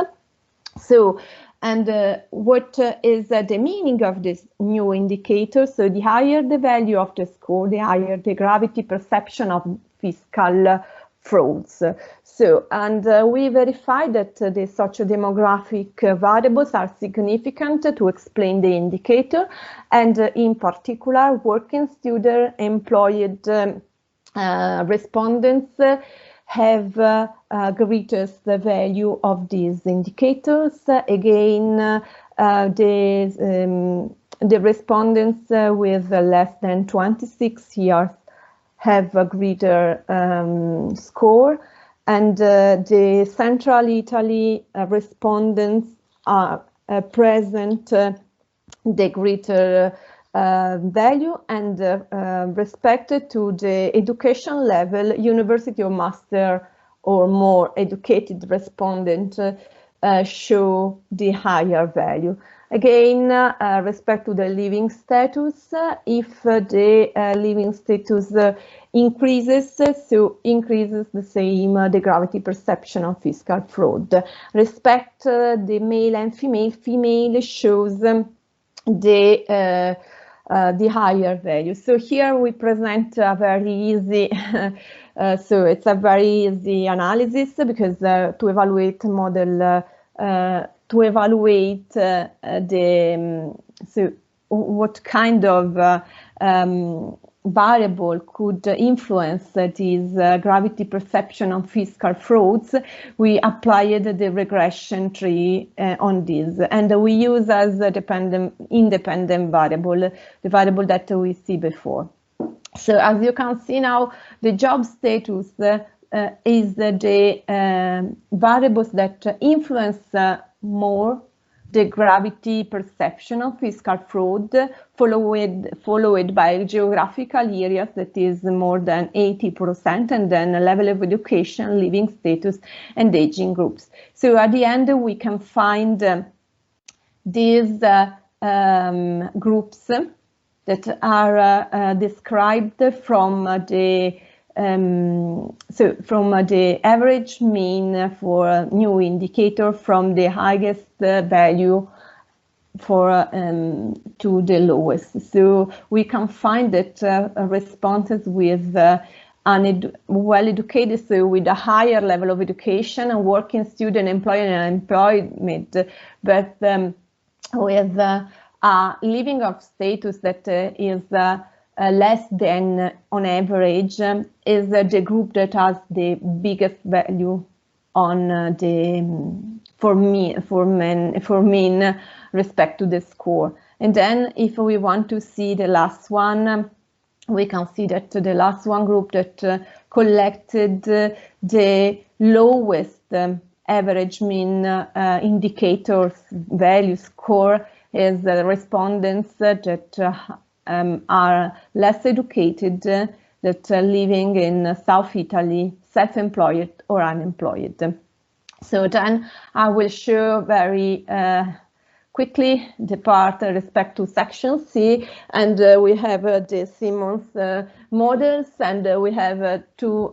So, and what is the meaning of this new indicator? So the higher the value of the score, the higher the gravity perception of fiscal frauds. So, and we verified that the socio-demographic variables are significant to explain the indicator, and in particular, working student employed respondents have greatest value of these indicators. Again, the respondents with less than 26 years have a greater score, and the Central Italy respondents are present the greater value, and respected to the education level, university or master or more educated respondent show the higher value. Again, respect to the living status, if the living status increases, so increases the same the gravity perception of fiscal fraud. Respect the male and female, female shows the higher value. So here we present a very easy, so it's a very easy analysis, because to evaluate model to evaluate so what kind of variable could influence this gravity perception on fiscal frauds, we applied the regression tree on this, and we use as a independent variable, the variable that we see before. So as you can see now, the job status is the variables that influence more the gravity perception of fiscal fraud, followed by geographical areas that is more than 80%, and then a level of education, living status, and aging groups. So at the end, we can find these groups that are described from the from the average mean for new indicator, from the highest value for to the lowest. So we can find that responses with well-educated, so with a higher level of education, and working student, employment, and employment, but with a living of status that is less than on average, is the group that has the biggest value on the for mean respect to the score. And then if we want to see the last one, we can see that the last one group that collected the lowest average mean indicators value score is the respondents that are less educated, that are living in South Italy, self-employed or unemployed. So then I will show very quickly the part respect to section C, and we have the Simmons models, and we have two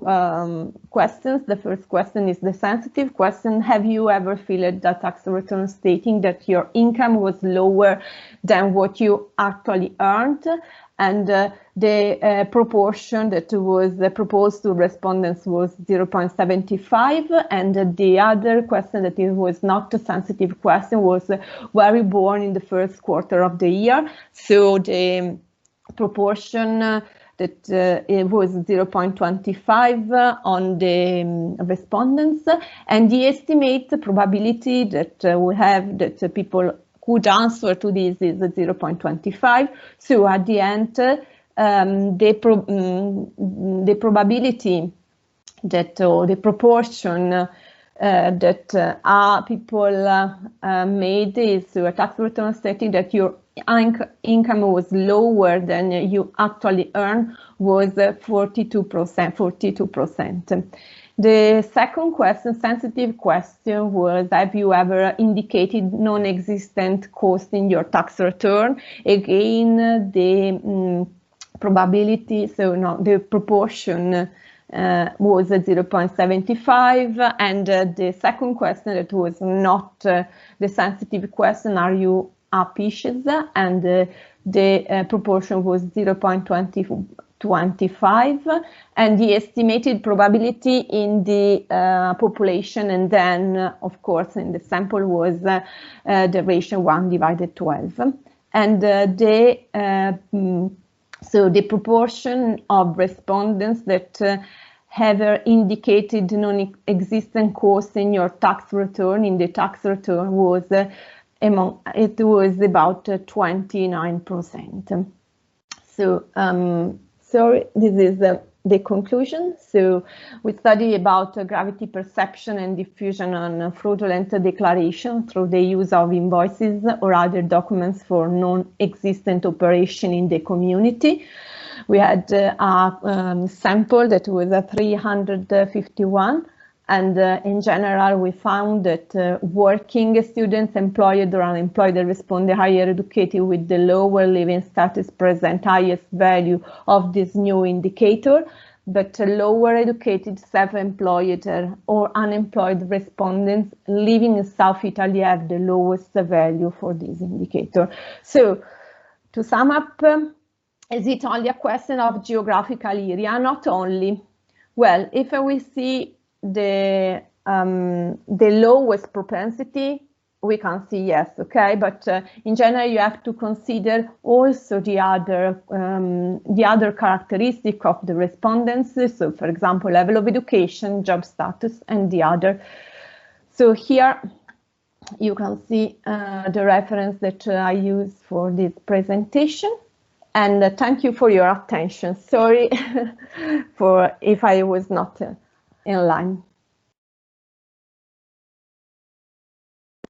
questions. The first question is the sensitive question. Have you ever filled a tax return stating that your income was lower than what you actually earned? And the proportion that was proposed to respondents was 0.75, and the other question that it was not a sensitive question was, were you born in the first quarter of the year? So the proportion that it was 0.25 on the respondents, and the estimate probability that we have that people could answer to this is 0.25. So at the end, the probability that, or the proportion that people made is a tax return stating that your income was lower than you actually earn was 42%. The second question, sensitive question, was, have you ever indicated non-existent cost in your tax return? Again, the probability, so no, the proportion was 0.75, and the second question that was not the sensitive question, are you apicious? And the proportion was 0.25, and the estimated probability in the population, and then of course in the sample, was the ratio 1/12, and so the proportion of respondents that have indicated non-existent costs in your tax return, in the tax return, was about 29%. So sorry, this is the conclusion. So we study about gravity perception and diffusion on fraudulent declaration through the use of invoices or other documents for non-existent operation in the community. We had a sample that was 351, and in general we found that working students, employed or unemployed, responded higher educated with the lower living status present highest value of this new indicator, but lower educated, self-employed or unemployed respondents living in South Italy have the lowest value for this indicator. So to sum up, is it only a question of geographical area? Not only. Well, if we see the lowest propensity, we can see yes, okay, but in general you have to consider also the other characteristic of the respondents. So for example, level of education, job status, and the other. So here you can see the reference that I use for this presentation. And thank you for your attention. Sorry for if I was not in line.